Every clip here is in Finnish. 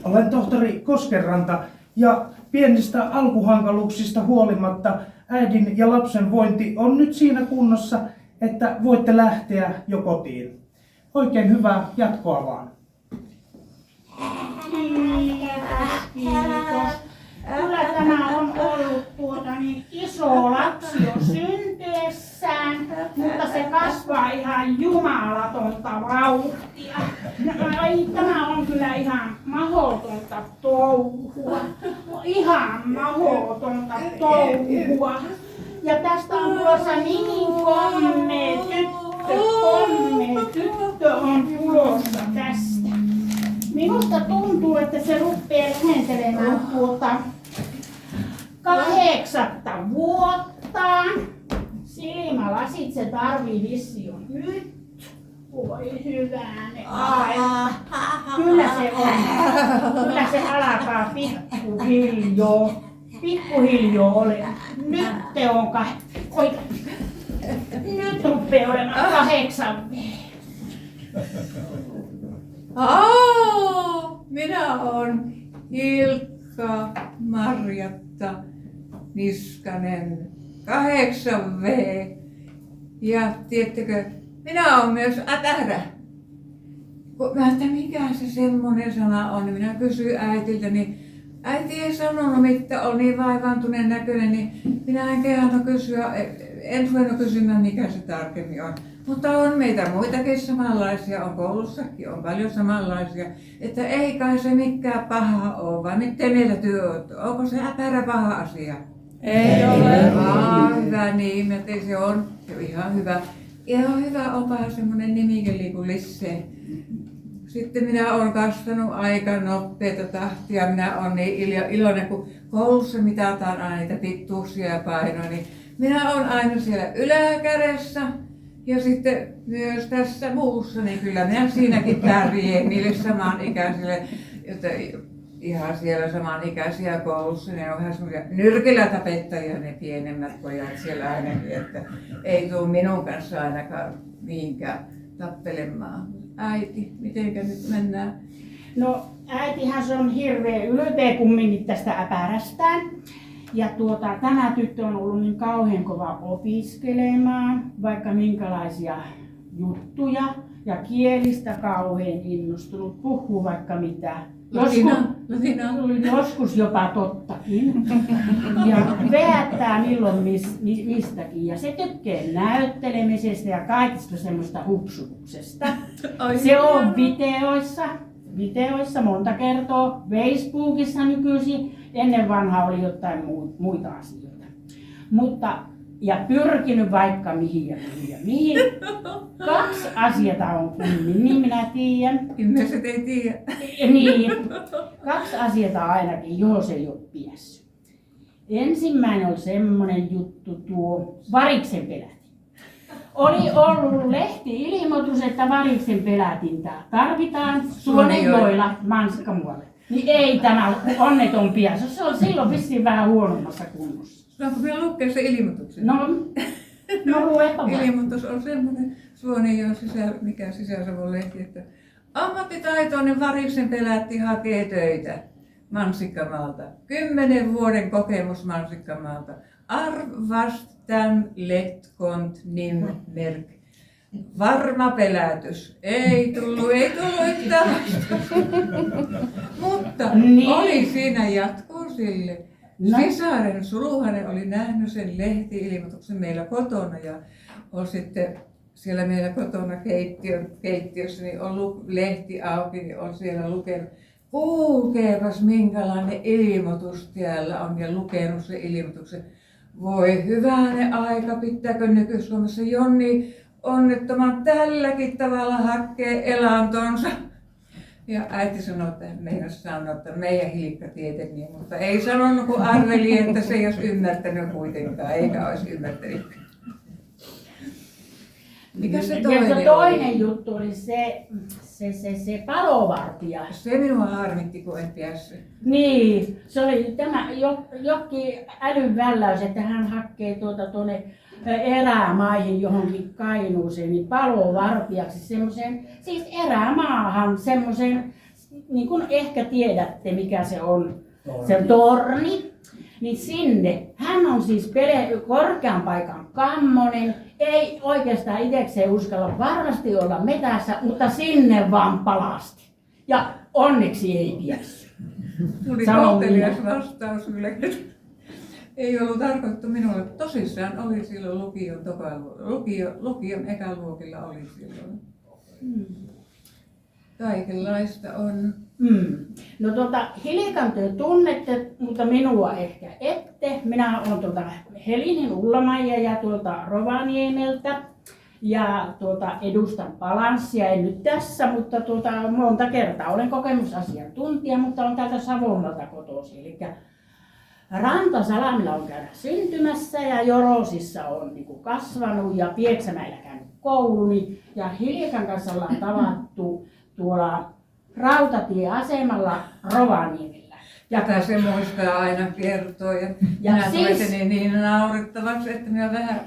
Olen tohtori Koskenranta ja pienistä alkuhankaluuksista huolimatta äidin ja lapsen vointi on nyt siinä kunnossa, että voitte lähteä jo kotiin. Oikein hyvää jatkoa vaan. Kiitos. Kyllä tämä on ollut iso lapsi jo syntyessään, mutta se kasvaa ihan jumalatonta vauhtia. Ai, tämä on kyllä ihan mahdotonta touhua. Ihan mahdotonta touhua. Ja tästä on tulossa niin kommea tyttö on tulossa tästä. Minusta tuntuu, että se rupeaa lähentelemään 8 vuottaan. Silmälasit se tarvii vissi on nyt. Voi hyvänen aika. Kyllä se alkaa pikkuhiljaa ole. Nyt te on nyt rupeaa olemaan 8 V. Minä olen Ilkka Marjatta Niskanen, 8V. Ja tiedättekö, minä olen myös ätärä. Että mikä se semmoinen sana on, niin minä kysyin äitiltä, niin äiti ei sanonut mitään, on niin vaivaantuneen näköinen, niin minä en kehannut kysyä, en ruvennut kysymään mikä se tarkemmin on. Mutta on meitä muitakin samanlaisia, on koulussakin, on paljon samanlaisia, että ei kai se mikään paha ole, vai miten mieltä työ olette? Onko se äpärä paha asia? Ei ole. Hyvä niin, että se on ihan hyvä. Ihan hyvä on vähän semmoinen nimikin kuin Lisse. Sitten minä olen kasvanut aika nopeata tahtia, minä olen niin iloinen, kun koulussa mitataan aina niitä pituuksia ja painoja, niin minä olen aina siellä yläkädessä. Ja sitten myös tässä muussa, niin kyllä minä siinäkin pärjään niille samanikäisille, jotta ihan siellä samanikäisiä koulussa, ne on vähän semmoisia nyrkillä tapettajia ne pienemmät pojat siellä ainakin, että ei tule minun kanssa ainakaan mihinkään tappelemaan. Äiti, mitenkä nyt mennään? No äitihän se on hirveän ylpeä kumminkin tästä äpärästään. Ja tämä tyttö on ollut niin kauhean kova opiskelemaan, vaikka minkälaisia juttuja ja kielistä kauhean innostunut, puhuu vaikka mitä. Joskus jopa tottakin. Ja vedättää milloin mistäkin. Ja se tykkää näyttelemisestä ja kaikista semmoista hupsutuksesta. Se on videoissa monta kertaa, Facebookissa nykyisin. Ennen vanhaa oli jotain muita asioita. Ja pyrkinyt vaikka mihin ja mihin. 2 asiaa on kummin, niin minä tiedän. Ihmiset ei tiedä. Niin, 2 asiaa ainakin, johon se ei ole päässyt. Ensimmäinen oli semmoinen juttu, tuo variksen pelätin. Oli ollut lehti-ilmoitus, että variksen pelätintä tarvitaan Suonenjoella Mansikkamuolle. Niin ei tämä onneton päässyt, se on silloin vissiin vähän huonommassa kunnossa. Saanko minä lukea se ilmoituksen? No luepa vaan. Ilmoitus on semmoinen Suonenjoen mikä Sisä-Savon lehti, että ammattitaitoinen variksen pelätti hakee töitä Mansikkamaalta. 10 vuoden kokemus Mansikkamaalta. Arvast dem lättkomt nimmerk. Varma pelätys. Ei tullut yhtään Mutta oli siinä jatkoa sille. Sisaren Suluhanen oli nähnyt sen lehti-ilmoituksen meillä kotona ja on sitten siellä meillä kotona keittiössä niin on lehti auki, niin on siellä lukenut. Kuulkeepas minkälainen ilmoitus täällä on ja lukenut sen ilmoituksen. Voi hyvänen aika, pitääkö nyky-Suomessa Jonni onnettoman tälläkin tavalla hakee elantonsa. Ja äiti sanoi, että meinas sanoi, että meidän Hilkka tietenkin, mutta ei sanonut kun arveli, että se ei olisi ymmärtänyt kuitenkaan, eikä olisi ymmärtänyt. Mikä se toinen juttu oli se palovartija. Se minua harmitti, kun en päässyt. Niin, se oli tämä jokin älyn välläys, että hän hakee tuonne erämaihin johonkin Kainuuseen, niin palovartijaksi semmoisen, siis erämaahan semmoisen niin kuin ehkä tiedätte mikä se on, se torni, niin sinne. Hän on siis korkean paikan kammonen, ei oikeastaan itsekseen uskalla varmasti olla metässä, mutta sinne vaan palasti. Ja onneksi ei päässyt. Tuli Sanon kohtelias minä. vastaus kyllä. Ei ollut tarkoittu minulle. Tosissaan oli silloin lukion ekaluokilla oli silloin. Kaikenlaista on. No Hilikan te tunnette, mutta minua ehkä ette. Minä olen Helinin Ullamaija ja tuolta Rovaniemeltä. Ja edustan Balanssia, en nyt tässä, mutta monta kertaa olen kokemusasiantuntija, mutta olen täältä Savonmalta kotoisin. Eli Rantasalamilla on käydä syntymässä ja Jorosissa on kasvanut ja Pieksämäellä käynyt kouluni. Ja Hiljakan kanssa ollaan tavattu tuolla rautatieasemalla Rovaniemellä. Tätä se muistaa aina kertoa. Ja minä siis, niin naurettavaksi, että minä vähän...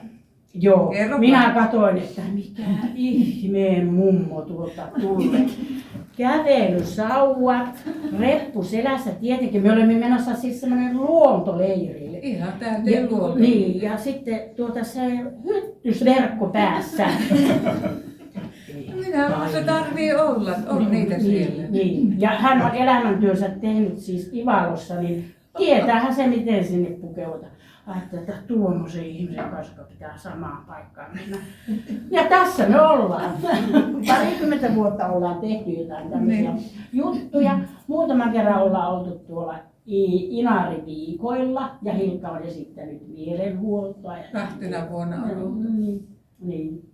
Joo, minä katsoin, että mikä ihmeen mummo tuolta tulee. Kävelysauvat, reppu selässä tietenkin. Me olemme menossa siis semmoinen luontoleirille. Ihan täyteen luonto. Niin, ja sitten se hyttysverkko päässä. Se tarvii olla, on niitä siellä. Niin. Ja hän on elämäntyönsä tehnyt siis Ivalossa, niin tietäähän se miten sinne pukeudutaan. Ajattelin, että tuommoisen ihmisen kanssa pitää samaan paikkaan mennä. Ja tässä me ollaan. Parikymmentä vuotta ollaan tehty jotain tämmöisiä juttuja. Muutaman kerran ollaan oltu tuolla Inari-viikoilla ja Hilkka on esittänyt mielenhuoltoa. 2 vuonna on ollut. Niin.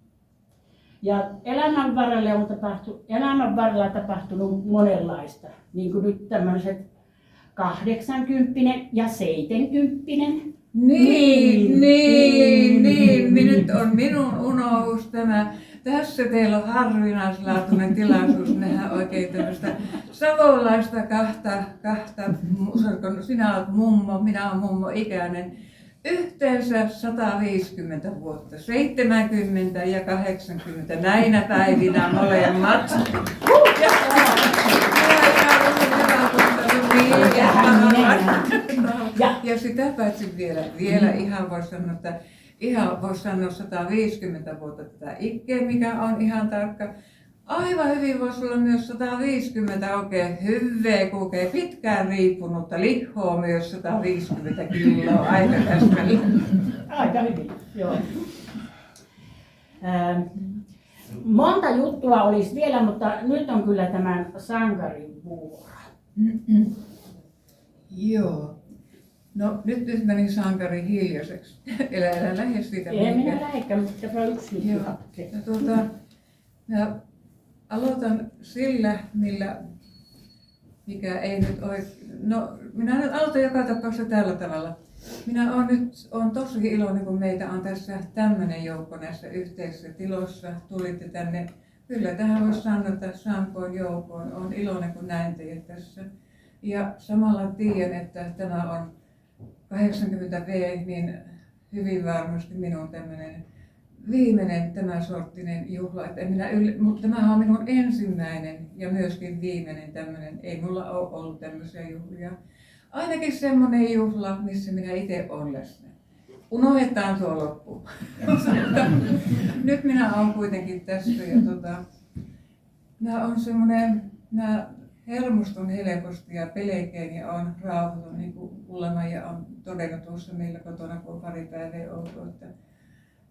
Ja elämän varrella on tapahtunut monenlaista. Niin kuin nyt tämmöiset 80 ja 70. Niin. Nyt on minun unohdus tämä. Tässä teillä on harvinaislaatuinen tilaisuus nähdä oikein tämmöistä savolaista kahta sinä olet mummo, minä olen mummo ikäinen. Yhteensä 150 vuotta, 70 ja 80 näinä päivinä molemmat. Ja sitä paitsi vielä ihan voisi sanoa, että 150 vuotta tätä ikää, mikä on ihan tarkka. Aivan hyvin voisi olla myös 150 oikein hyvää, kulkee pitkään riippunutta lihoa myös 150 kiloa aika täsmälleen. Aika hyvin, joo. Monta juttua olisi vielä, mutta nyt on kyllä tämän sankarin vuoro. Joo. No nyt meni sankari hiljaiseksi. Älä lähde siitä. Ei minä lähdekään, mutta tämä on yksi juttu. Mä aloitan sillä, mikä ei nyt ole... No, minä nyt aloitan joka tapauksessa tällä tavalla. Minä olen tosi iloinen, kun meitä on tässä tämmöinen joukko näissä yhteisissä tiloissa. Tulitte tänne. Kyllä tähän voisi sanoa, että sankoin joukkoon. Olen iloinen, kun näin teidät tässä. Ja samalla tiedän, että tämä on 80V, niin hyvin varmasti minun tämmöinen viimeinen tämän sorttinen juhla. Mutta tämä on minun ensimmäinen ja myöskin viimeinen tämmöinen. Ei mulla ole ollut tämmöisiä juhlia. Ainakin semmoinen juhla, missä minä itse olen läsnä. Unohdetaan tuo loppu. Nyt minä olen kuitenkin tässä ja mä hermostun helposti ja pelkään ja olen rauhaton, niin kuin Ullamaija on todennut tuossa meillä kotona, kun on pari päivää ollut. Että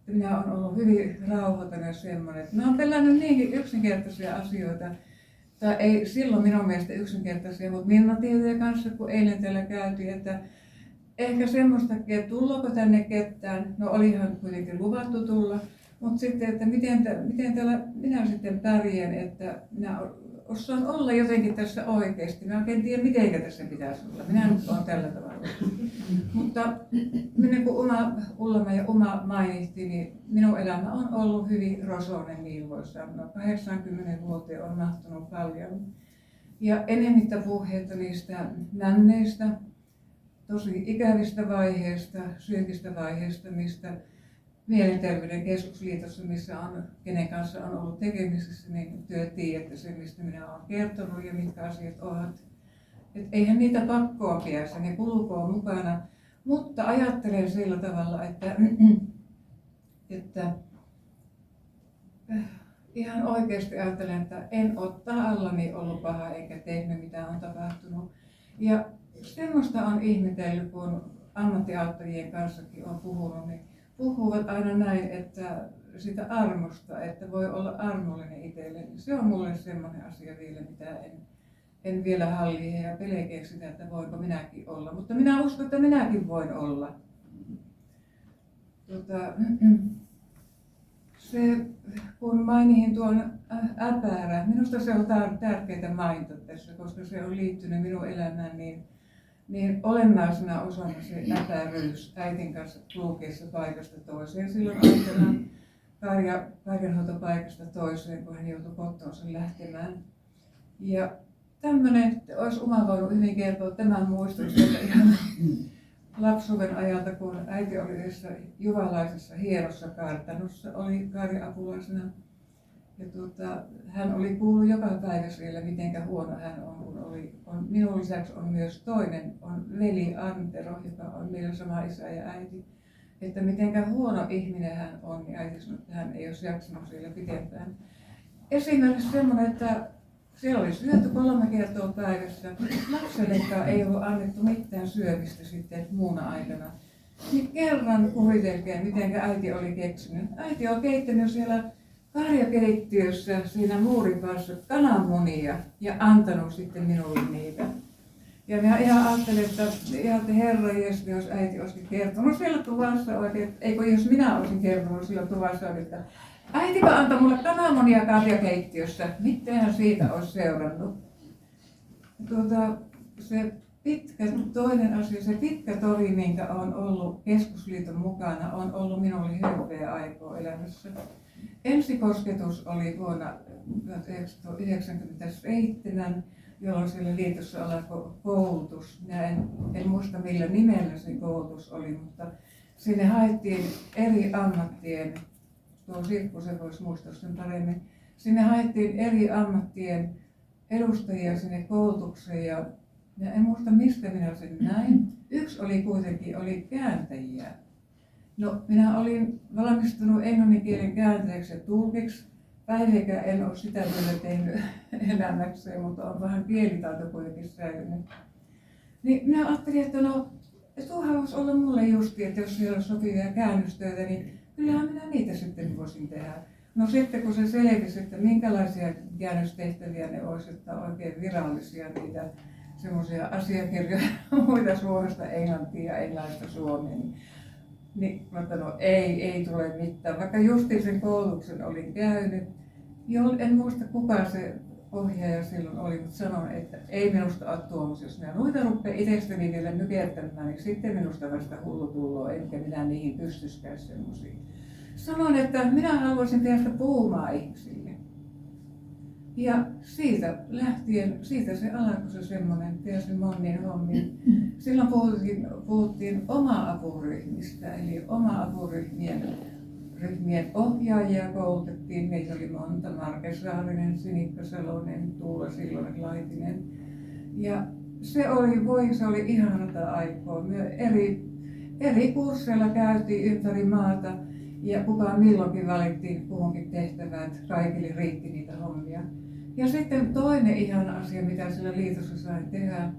minä olen ollut hyvin rauhaton ja semmoinen. Mä olen pelännyt niinkin yksinkertaisia asioita. Tai ei silloin minun mielestä yksinkertaisia, mutta Minna tietojen kanssa, kun eilen täällä käytiin, että ehkä semmoistakin, että tullaanko tänne ketään. No olihan kuitenkin luvattu tulla, mutta sitten, että miten täällä minä sitten pärjään, että minä osaan olla jotenkin tässä oikeasti. Mä en tiedä, miten tässä pitäisi olla. Minä nyt olen tällä tavalla. Mutta niin kuin Ullamaija mainitsi, niin minun elämä on ollut hyvin rosoinen, niin voisi sanoa. 80 vuoteen on mahtunut paljon. Ja enemmittä puheita niistä menneistä, tosi ikävistä vaiheista, synkistä vaiheista, mistä Mielenterveyden keskusliitossa, missä on, kenen kanssa on ollut tekemisissä, niin työ tiedätte sen, mistä minä olen kertonut ja mitkä asiat ovat. Et eihän niitä pakkoa pääse, ne kulkoo mukana, mutta ajattelen sillä tavalla, että ihan oikeasti ajattelen, että en ole tahallani ollut paha eikä tehnyt mitä on tapahtunut. Ja semmoista on ihmetellyt, kun ammattiauttajien kanssakin on puhunut, niin puhuvat aina näin, että sitä armosta, että voi olla armollinen itselle. Se on mulle semmoinen asia vielä, mitä en vielä halli ja pelkää sitä, että voinko minäkin olla. Mutta minä uskon, että minäkin voin olla. Se, kun mainihin tuon äpärä, minusta se on tärkeää mainita tässä, koska se on liittynyt minun elämään niin olennaisena osana se äpäryys äitin kanssa kulkeessa paikasta toiseen silloin aikana karjanhoitopaikasta toiseen, kun hän joutui kotoonsa lähtemään. Ja tämmöinen, olisi Uma voinut hyvin kertoa tämän muistuksen ihan lapsuuden ajalta, kun äiti oli yhdessä juvalaisessa hienossa kartanossa, oli karja-apulaisena. Ja hän oli kuullut joka päivä siellä, mitenkä huono hän on, kun minun lisäksi on myös toinen, on veli Antero, joka on meillä sama isä ja äiti. Että mitenkä huono ihminen hän on, niin äiti sanoi, että hän ei olisi jaksanut siellä pitempään. Esimerkiksi semmoinen, että siellä oli syöty 3 kertaa päivässä, lapsellekaan ei ollut annettu mitään syömistä sitten muuna aikana. Niin kerran kuvitelkeen, miten äiti oli keksinyt. Äiti on keittänyt siellä karjakeittiössä siinä muurin kanssa kananmunia ja antanut sitten minulle niitä. Ja minä ihan ajattelin, että herranjestas, jos äiti olisikin kertonut siellä tuvassa oikein, eikö jos minä olisin kertonut siellä tuvassa, että äitikö antoi mulle kananmunia karjakeittiössä, mitään siitä olisi seurannut. Toinen asia, se pitkä tori, minkä on ollut keskusliiton mukana, on ollut minulle hyvää aikaa elämässä. Ensikosketus oli vuonna 1997, jolloin siellä liitossa alkoi koulutus. Minä en muista millä nimellä se koulutus oli, mutta sinne haettiin eri ammattien, tuo Sirkku se voisi muistaa sen paremmin, sinne haettiin eri ammattien edustajia sinne koulutukseen ja en muista mistä minä sen näin. Yksi oli kuitenkin kääntäjiä. No, minä olin valmistunut englannin kielen kääntäjäksi ja tulkiksi. Päiviäkään en ole sitä vielä tehnyt elämäkseen, mutta on vähän kielitaito kuitenkin säilynyt. Niin minä ajattelin, että tuohan voisi olla mulle justi, että jos siellä on sopivia käännöstöitä, niin kyllähän minä niitä sitten voisin tehdä. No sitten kun se selvisi, että minkälaisia käännöstehtäviä ne olisi, että oikein virallisia niitä semmoisia asiakirjoja muita Suomesta englantia ja englannista Suomeen, niin mä sanoin, ei tule mitään. Vaikka justiin sen koulutuksen olin käynyt, en muista kuka se ohjaaja silloin oli, mutta sanoin, että ei minusta ole tuommoisia. Jos minä noita rupean itsestäni vielä nykertämään, niin sitten minusta vasta hullu tulloo, enkä minä niihin pystyskään semmoisiin. Sanoin, että minä haluaisin päästä puhumaan ihmisille. Ja siitä lähtien, siitä se alkoi se semmoinen, pääsin moniin hommiin. Silloin puhuttiin oma-apuryhmistä, eli oma-apuryhmien ohjaajia koulutettiin. Meitä oli monta, Marke Saarinen, Sinikka Salonen, Tuula Sillonen, Laitinen. Ja se oli ihanata aikaa. Me eri kursseilla käytiin ympäri maata ja kuka milloinkin valittiin kuhunkin tehtävät, kaikille riitti niitä hommia. Ja sitten toinen ihana asia, mitä sillä liitossa sain tehdä,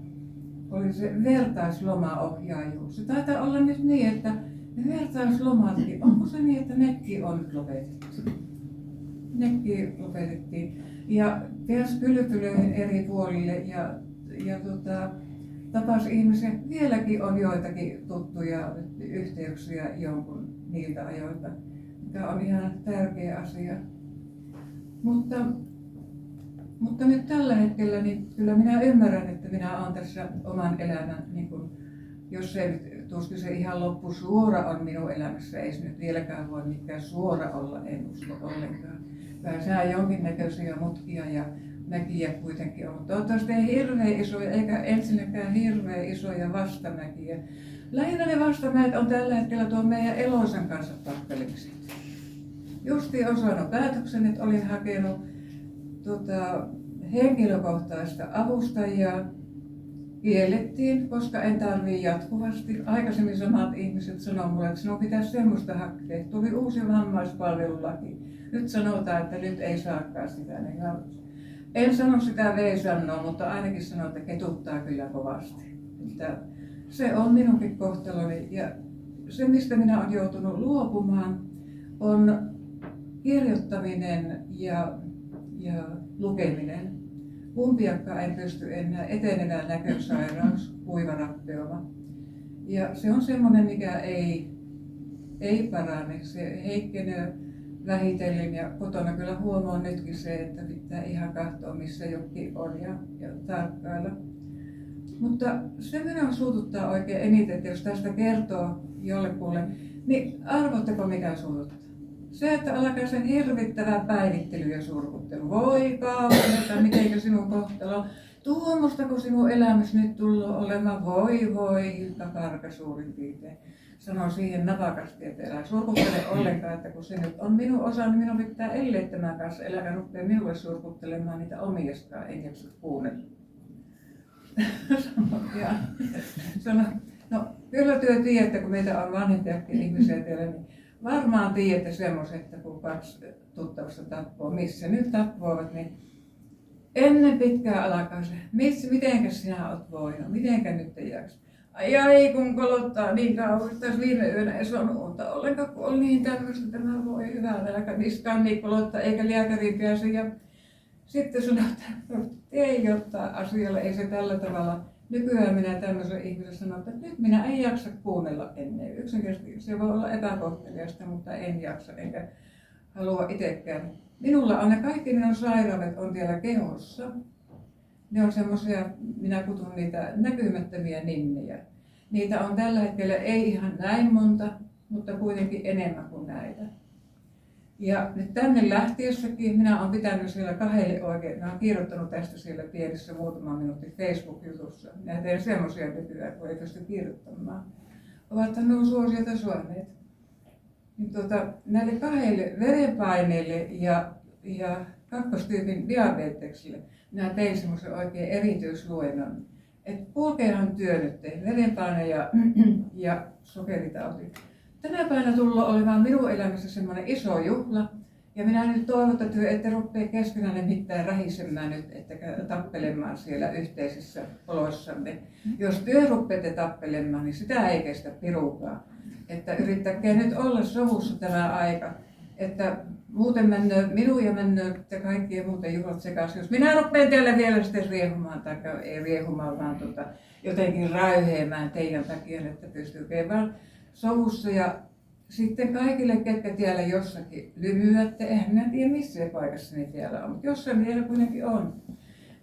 oli se vertaislomaohjaajuus. Se taitaa olla nyt niin, että ne vertaislomatkin, onko se niin, että nekin on nyt lopetettu? Nekin lopetettiin. Ja pääsi kylpylöihin eri puolille ja tapasi ihmisiä. Vieläkin on joitakin tuttuja yhteyksiä jonkun niiltä ajoilta, mikä on ihan tärkeä asia. Mutta nyt tällä hetkellä niin kyllä minä ymmärrän, että minä olen tässä oman elämän, niin kun, jos ei nyt tuskin se ihan loppu suora on minun elämässä, ei se nyt vieläkään voi mikään suora olla, en usko ollenkaan. Pääsee jonkinnäköisiä mutkia ja mäkiä kuitenkin on. Toivottavasti ei hirveän isoja, eikä ensinnäkään hirveän isoja vastamäkiä. Lähinnä ne vastamäet on tällä hetkellä tuo meidän Eloisan kanssa tappelemisen. Justiin on saanut päätöksen, että olin hakenut henkilökohtaista avustajaa. Kiellettiin, koska en tarvii jatkuvasti. Aikaisemmin samat ihmiset sanoivat mulle, että sinun pitäisi semmoista hakea. Tuli uusi vammaispalvelulaki. Nyt sanotaan, että nyt ei saakaan sitä. En sano sitä V-sanoa, mutta ainakin sanon, että ketuttaa kyllä kovasti. Että se on minunkin kohtaloni. Ja se, mistä minä olen joutunut luopumaan, on kirjoittaminen ja lukeminen. Kumpiakaan en pysty enää, etenevä näkösairaus, kuivarappeuma. Ja se on semmoinen, mikä ei parane, se heikkenee vähitellen ja kotona kyllä huomaan nytkin se, että pitää ihan katsoa missä jokin on ja tarkkailla. Mutta se minua suututtaa oikein eniten, että jos tästä kertoo jollekulle, niin arvotteko mikä suututtaa? Se, että alkaa sen hirvittävä päivittely ja surkuttelu. Voi kauheeta, mitenkä sinun kohtalo. Tuommoistako sinun elämässä nyt tullut olemaan? Voi, Hilkka Karka suurin piirtein. Sanon siihen napakasti, että älä surkuttele ollenkaan, että kun se nyt on minun osa, niin minun pitää elleet tämän kanssa. Äläkä rupea minulle surkuttelemaan niitä omiastaan, en jaksa kuunnella. Sano, no kyllä työ tiedätte, kun meitä on vanhempiakin ihmisiä teillä, niin varmaan tiedätte semmoiset, että kun 2 tuttavasta tappoo, missä nyt tappoivat, niin ennen pitkään alkaa se, mitenkäs sinä olet voinut, mitenkä nyt ei jaksa. Ai kun kolottaa niin kauheasti, jos viime yönä ei saanut unta ollenkaan, kun oli niin tämmöistä, että mä voi hyvää nälkä niskaan niin kolottaa, eikä lääkäriin pääse. Ja sitten sanoo, että ei ottaa asialle, ei se tällä tavalla. Nykyään minä tämmöisen ihmisen sanon, että nyt minä en jaksa kuunnella ennen. Yksinkertaisesti se voi olla epäkohteliasta, mutta en jaksa enkä halua itsekään. Minulla on ne kaikki minun sairaudet on vielä kehossa. Ne on semmoisia, minä kutsun niitä näkymättömiä nimiä. Niitä on tällä hetkellä ei ihan näin monta, mutta kuitenkin enemmän kuin näitä. Ja nyt tänne lähtiessäkin minä olen pitänyt siellä 2 oikein, minä olen kirjoittanut tästä siellä pienessä muutaman minuutin Facebook-jutussa. Minä teen semmoisia nykyään, kun ei pysty kirjoittamaan. Ovat minun suosiota saaneet. Niin näille 2 verenpaineille ja 2. diabeteksille minä tein semmoisen oikein erityisluennon. Että kulkeehan työ nyt, verenpaine ja sokeritauti. Tänä päivänä tullut olemaan minun elämässä semmoinen iso juhla. Ja minä nyt toivon, että työ ette rupea keskenään mitään rähisemään nyt, ettekä tappelemaan siellä yhteisissä oloissanne. Jos työ rupeatte tappelemaan, niin sitä ei kestä pirukaan. Että yrittäkää nyt olla sovussa tämä aika. Että muuten mennään minun ja mennään kaikkien muuten juhlat sekaisin. Jos minä rupean teille vielä sitten riehumaan, tai ei riehumaan, vaan jotenkin räyheämään teidän takia, että pystykää vaan sovussa ja sitten kaikille, ketkä täällä jossakin lymyätte, eihän minä tiedä missä paikassa ne täällä on, mutta jossain vielä kuitenkin on.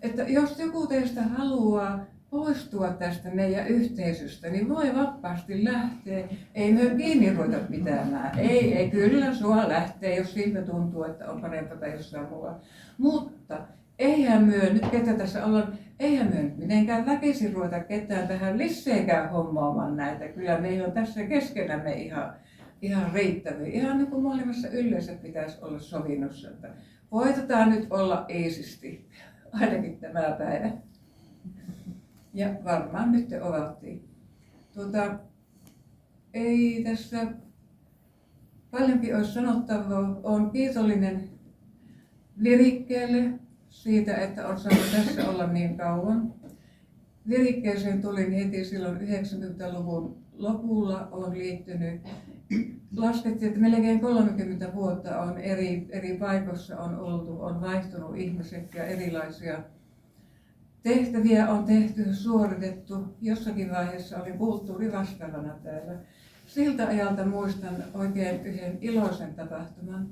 Että jos joku teistä haluaa poistua tästä meidän yhteisöstä, niin voi vapaasti lähteä. Ei me kiinni ruveta pitämään. Ei, kyllä sua lähtee, jos siltä tuntuu, että on parempaa jossain muualla. Mutta eihän myö, nyt ketä tässä ollaan, eihän myö nyt mitenkään väkisin ruveta ketään tähän lisseekään hommaamaan näitä. Kyllä meillä on tässä keskenämme ihan riittäviä. Ihan niin kuin maailmassa yleensä pitäisi olla sovinnossa. Että koitetaan nyt olla iisisti, ainakin tämä päivä. Ja varmaan nyt te ovattiin. Ei tässä paljonkin olisi sanottavaa. Olen kiitollinen virikkeelle siitä, että olen saanut tässä olla niin kauan. Virikkeeseen tulin heti silloin 90-luvun lopulla. Olen liittynyt. Laskettiin, että melkein 30 vuotta on eri paikoissa on oltu, on vaihtunut ihmiset ja erilaisia tehtäviä on tehty, suoritettu. Jossakin vaiheessa olin kulttuurivastaavana täällä. Siltä ajalta muistan oikein yhden iloisen tapahtuman.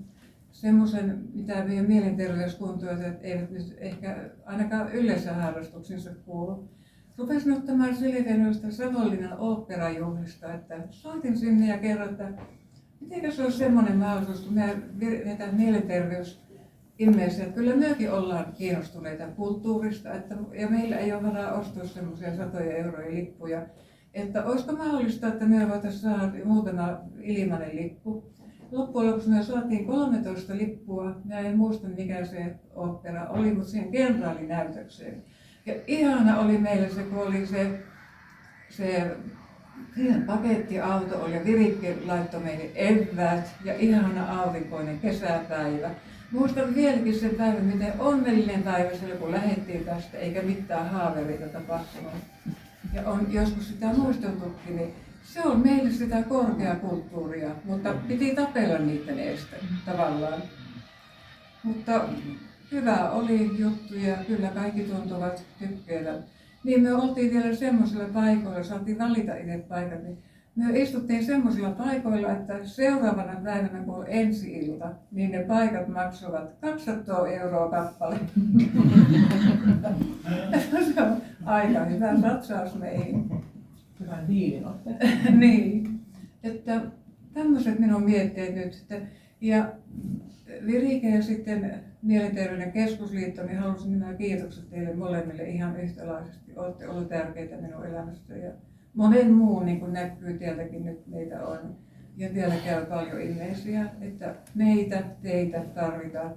Semmoisen, mitä meidän mielenterveyskuntoilijat eivät nyt ehkä ainakaan yleisöharrastuksensa kuulu. Rupesin ottamaan selviytystä Savonlinnan oopperajuhlista, että soitin sinne ja kerroin, että miten se olisi semmoinen mahdollisuus, kun me vetään mielenterveys ihmeessä, että kyllä mekin ollaan kiinnostuneita kulttuurista, ja meillä ei ole varaa ostaa semmoisia satoja euroja lippuja. Että olisiko mahdollista, että me voitaisiin saada muutama ilmainen lippu. Loppujen lopuksi me saatiin 13 lippua. Mä en muista mikä se opera oli, mutta siihen kenraalinäytökseen. Ja ihana oli meille se, kun oli se pakettiauto oli ja Virikki laittoi meille eväät ja ihana aurinkoinen kesäpäivä. Muistan vieläkin sen päivän, miten onnellinen päivä se oli, kun lähdettiin tästä, eikä mitään haavereita tapahtunut. Ja on joskus sitä muisteltukin, niin se on meille sitä korkeakulttuuria, mutta piti tapella niiden eestä tavallaan. Mutta hyvä oli juttu ja kyllä kaikki tuntuvat tykkäävän. Niin me oltiin vielä semmoisilla paikoilla, saatiin valita itse paikat, niin me istuttiin semmoisilla paikoilla, että seuraavana päivänä kun on ensi-ilta, niin ne paikat maksavat 200 euroa kappale. Se on aika hyvä satsaus meihin. Hyvä diilinotte. Niin, että tämmöiset minun mietteet nyt. Ja Virike ja sitten Mielenterveyden keskusliitto, niin haluaisin nämä kiitokset teille molemmille ihan yhtäläisesti. Olette olleet tärkeitä minun elämässä ja monen muun niin kuin näkyy täältäkin nyt meitä on. Ja vielä käy paljon ihmisiä, että meitä, teitä tarvitaan.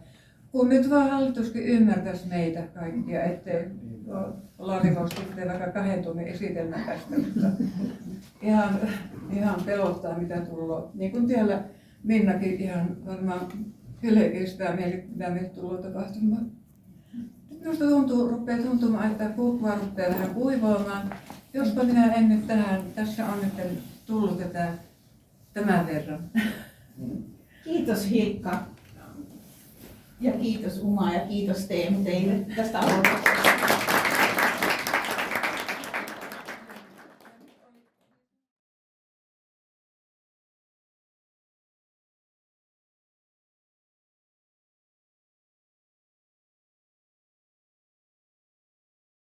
Kun nyt vaan hallituskin ymmärtäisi meitä kaikkia, ettei Larikosta vaikka 2 tunnin esitelmän tästä, mutta ihan pelottaa mitä tulee. Niin kuin siellä Minnakin ihan varmaan kyllä kestää mitä meille tulee tapahtumaan. Minusta rupeaa tuntumaan, että puukua rupeaa vähän kuivaamaan. Jospa minä en nyt tässä on nyt tullut tämän verran. Kiitos Hilkka. Ja kiitos Uma ja kiitos Teemu teille tästä aloituksesta.